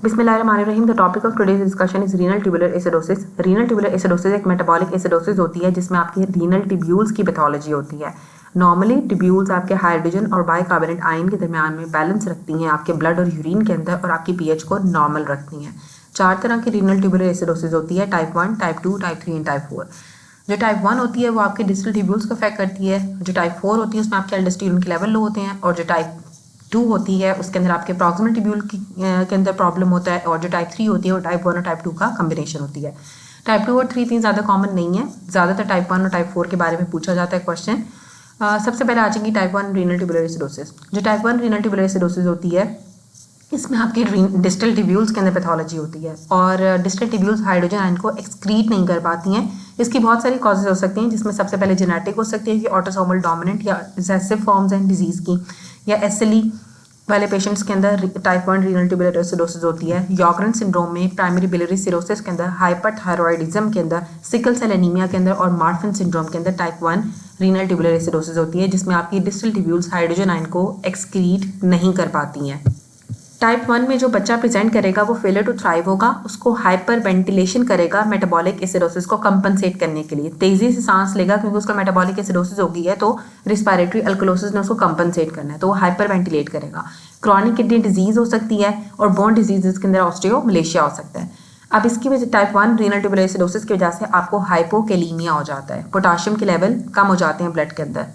बिस्मिल्लाहिर्रहमानिर्रहीम। The topic of today's discussion is renal tubular acidosis. Renal tubular acidosis एक metabolic acidosis होती है जिसमें आपकी रीनल ट्यूब्यूल्स की पैथोलॉजी होती है। नॉर्मली ट्यूब्यूल्स आपके हाइड्रोजन और बाइकार्बोनेट आयन के दरमियान में बैलेंस रखती हैं आपके ब्लड और यूरिन के अंदर और आपकी पीएच को नॉर्मल रखती हैं। 4 तरह की रीनल ट्यूबुलर एसिडोसिस होती है, type 1, type 2, type 3 and type 4। जो टाइप 1 होती है वो आपके डिस्टल ट्यूब्यूल्स को अफेक्ट करती है। जो टाइप 4 होती है उसमें आपके एल्डोस्टेरोन के लेवल लो होते हैं, और जो टाइप 2 होती है उसके अंदर आपके प्रॉक्सिमल ट्यूब्यूल के अंदर प्रॉब्लम होता है, और जो टाइप 3 होती है वो टाइप 1 और टाइप 2 का कम्बिनेशन होती है। टाइप 2 और 3 इतनी ज़्यादा कॉमन नहीं है, ज़्यादातर टाइप 1 और टाइप 4 के बारे में पूछा जाता है क्वेश्चन। सबसे पहले आ जाएंगी टाइप 1 रीनल ट्यूबुलर एसिडोसिस। जो टाइप 1 रीनल ट्यूबुलर एसिडोसिस होती है इसमें आपके डिस्टल ट्यूब्यूल्स के अंदर पैथोलॉजी होती है, और डिस्टल ट्यूब्यूल्स हाइड्रोजन आयन को एक्सक्रीट नहीं कर पाती हैं। इसकी बहुत सारी कॉजेज हो सकती हैं, जिसमें सबसे पहले जेनेटिक हो सकती है कि ऑटोसोमल डोमिनेंट या रिसेसिव फॉर्म्स हैं डिजीज़ की, या एसएलई वाले पेशेंट्स के अंदर टाइप 1 रीनल ट्यूबुलर एसिडोसिस होती है। यॉर्ग्रेन सिंड्रोम में, प्राइमरी बिलियरी सिरोसिस के अंदर, हाइपरथायरॉयडिज्म के अंदर, सिकल सेल एनीमिया के अंदर और मार्फन सिंड्रोम के अंदर टाइप 1 रीनल ट्यूबुलर एसिडोसिस होती है, जिसमें आपकी डिस्टल ट्यूब्यूल्स हाइड्रोजन आयन को एक्सक्रीट नहीं कर पाती हैं। टाइप 1 में जो बच्चा प्रेजेंट करेगा वो फेलियर टू थ्राइव होगा, उसको हाइपर वेंटिलेशन करेगा मेटाबॉलिक एसिडोसिस को कंपनसेट करने के लिए। तेजी से सांस लेगा क्योंकि उसका मेटाबॉलिक एसिडोसिस हो गई है, तो रिस्पायरेटरी अल्कलोसिस ने उसको कंपनसेट करना है, तो वो हाइपर वेंटिलेट करेगा। क्रॉनिक किडनी डिजीज हो सकती है, और बोन डिजीज के अंदर ऑस्टियोमलेशिया हो सकता है। अब इसकी वजह टाइप 1 रीनल ट्यूबुलर एसिडोसिस की वजह से आपको हाइपोकेलीमिया हो जाता है, पोटाशियम के लेवल कम हो जाते हैं ब्लड के अंदर।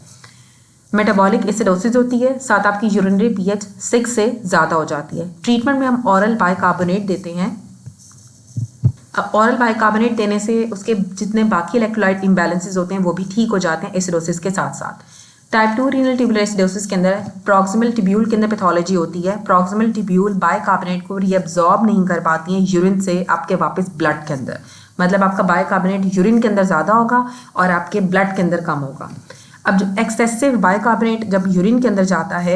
मेटाबॉलिक एसिडोसिस होती है, साथ आपकी यूरिनरी पीएच 6 से ज़्यादा हो जाती है। ट्रीटमेंट में हम ऑरल बाइकार्बोनेट देते हैं। अब ऑरल बाइकार्बोनेट देने से उसके जितने बाकी इलेक्ट्रोलाइट इम्बैलेंसेस होते हैं वो भी ठीक हो जाते हैं एसिडोसिस के साथ साथ। टाइप 2 रीनल ट्यूबुलर एसिडोसिस के अंदर प्रॉक्सिमल ट्यूब्यूल के अंदर पैथोलॉजी होती है। प्रॉक्सिमल ट्यूब्यूल बाइकार्बोनेट को रीअब्जॉर्ब नहीं कर पाती हैं यूरिन से आपके वापस ब्लड के अंदर, मतलब आपका बाइकार्बोनेट यूरिन के अंदर ज़्यादा होगा और आपके ब्लड के अंदर कम होगा। अब जो एक्सेसिव बाइकार्बोनेट जब यूरिन के अंदर जाता है,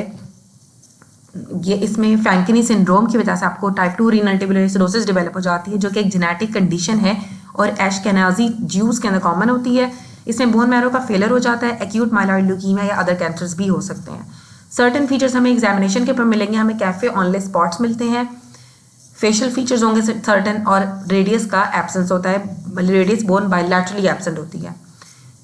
ये इसमें फैंकिनी सिंड्रोम की वजह से आपको type 2 renal tubular acidosis develop हो जाती है, जो कि एक जेनेटिक कंडीशन है और एशकेनाजी ज्यूज के अंदर कॉमन होती है। इसमें बोन मैरो का फेलर हो जाता है, एक्यूट माइलॉइड ल्यूकीमिया या अदर कैंसर्स भी हो सकते हैं। सर्टेन फीचर्स हमें एग्जामिनेशन के ऊपर मिलेंगे, हमें कैफे ऑनले स्पॉट्स मिलते हैं, फेशियल फीचर्स होंगे सर्टेन, और रेडियस का एब्सेंस होता है, रेडियस बोन बायलैटरली एब्सेंट होती है।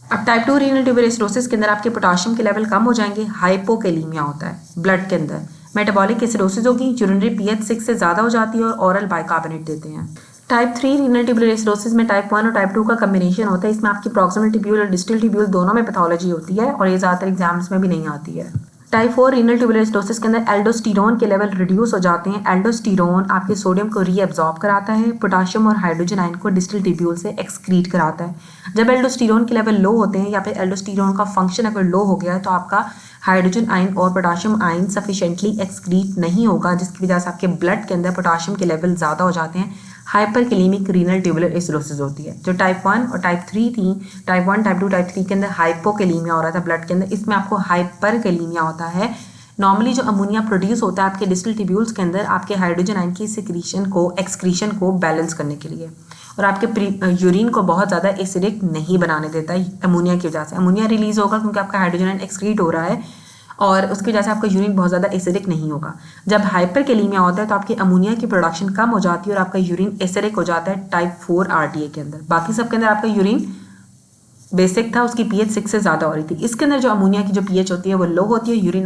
अब टाइप 2 रीनल ट्यूबुलर एसिडोसिस के अंदर आपके पोटाशियम के लेवल कम हो जाएंगे, हाइपोकेलीमिया होता है ब्लड के अंदर, मेटाबॉलिक एसिडोसिस होगी, यूरिनरी पीएच 6 से ज़्यादा हो जाती है, और ऑरल बाइकार्बोनेट देते हैं। टाइप 3 रीनल ट्यूबुलर एसिडोसिस में टाइप 1 और टाइप 2 का कम्बिनेशन होता है। इसमें आपकी प्रॉक्सिमल ट्यूब्यूल और डिस्टल ट्यूब्यूल दोनों में पैथोलॉजी होती है, और ये ज़्यादातर एग्जाम्स में भी नहीं आती है। टाइप 4 रीनल ट्यूबुलर एसिडोसिस के अंदर एल्डोस्टेरोन के लेवल रिड्यूस हो जाते हैं। एल्डोस्टेरोन आपके सोडियम को रीअब्जॉर्ब कराता है, पोटाशियम और हाइड्रोजन आयन को डिस्टल ट्यूब्यूल से एक्सक्रीट कराता है। जब एल्डोस्टेरोन के लेवल लो होते हैं या फिर एल्डोस्टेरोन का फंक्शन अगर लो हो गया है, तो आपका हाइड्रोजन आयन और पोटाशियम आयन सफिशिएंटली एक्सक्रीट नहीं होगा, जिसकी वजह से आपके ब्लड के अंदर पोटाशियम के लेवल ज़्यादा हो जाते हैं। हाइपरकेलेमिक रीनल ट्यूबुलर एसिडोसिस होती है। जो टाइप 1 और टाइप 3 थी, टाइप 1, टाइप 2, टाइप 3 के अंदर हाइपोकेलीमिया हो रहा था ब्लड के अंदर, इसमें आपको हाइपरकेलीमिया होता है। नॉर्मली जो अमोनिया प्रोड्यूस होता है आपके डिस्टल ट्यूब्यूल्स के अंदर आपके हाइड्रोजन आयन की एक्सक्रीशन को बैलेंस करने के लिए, और आपके यूरिन को बहुत ज़्यादा एसिडिक नहीं बनाने देता है अमोनिया की वजह से। अमोनिया रिलीज होगा क्योंकि आपका हाइड्रोजन आयन एक्सक्रीट हो रहा है, और उसकी वजह से आपका यूरिन बहुत ज़्यादा एसिडिक नहीं होगा। जब हाइपरकेलीमिया होता है तो आपकी अमोनिया की प्रोडक्शन कम हो जाती है और आपका यूरिन एसिडिक हो जाता है टाइप 4 आरटीए के अंदर। बाकी सब के अंदर आपका यूरिन बेसिक था, उसकी पीएच 6 से ज़्यादा हो रही थी। इसके अंदर जो अमोनिया की जो पीएच होती है वो लो होती है, यूरिन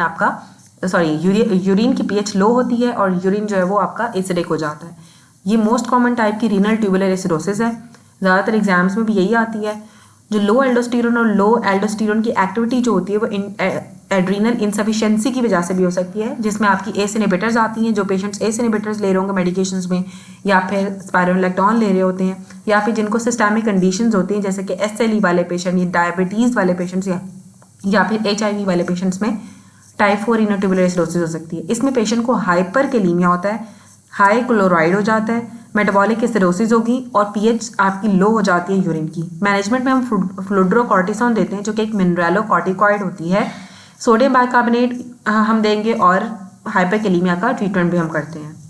की पीएच लो होती है, और यूरिन जो है वो आपका एसिडिक हो जाता है। ये मोस्ट कॉमन टाइप की रीनल ट्यूबुलर एसिडोसिस है, ज़्यादातर एग्जाम्स में भी यही आती है। जो लो एल्डोस्टेरोन और लो एल्डोस्टेरोन की एक्टिविटी जो होती है वो एड्रीनल इनसफिशिएंसी की वजह से भी हो सकती है, जिसमें आपकी एस इनहिबिटर्स आती हैं। जो पेशेंट्स एस इनहिबिटर्स ले रहे होंगे मेडिकेशंस में, या फिर स्पाइरोलेक्टोन ले रहे होते हैं, या फिर जिनको सिस्टमिक कंडीशंस होती हैं जैसे कि एसएलई वाले पेशेंट, या डायबिटीज़ वाले पेशेंट्स, या फिर एचआईवी वाले पेशेंट्स में टाइप 4 रीनल ट्यूबुलर एसिडोसिस हो सकती है। इसमें पेशेंट को हाइपरकेलीमिया होता है, हाई क्लोराइड हो जाता है, मेटाबॉलिक एसिडोसिस होगी, और पीएच आपकी लो हो जाती है यूरिन की। मैनेजमेंट में हम फ्लूड्रोकॉर्टिसोन देते हैं, जो कि एक मिनरलोकॉर्टिकॉइड होती है। सोडियम बाइकार्बोनेट हम देंगे, और हाइपरकेलीमिया का ट्रीटमेंट भी हम करते हैं।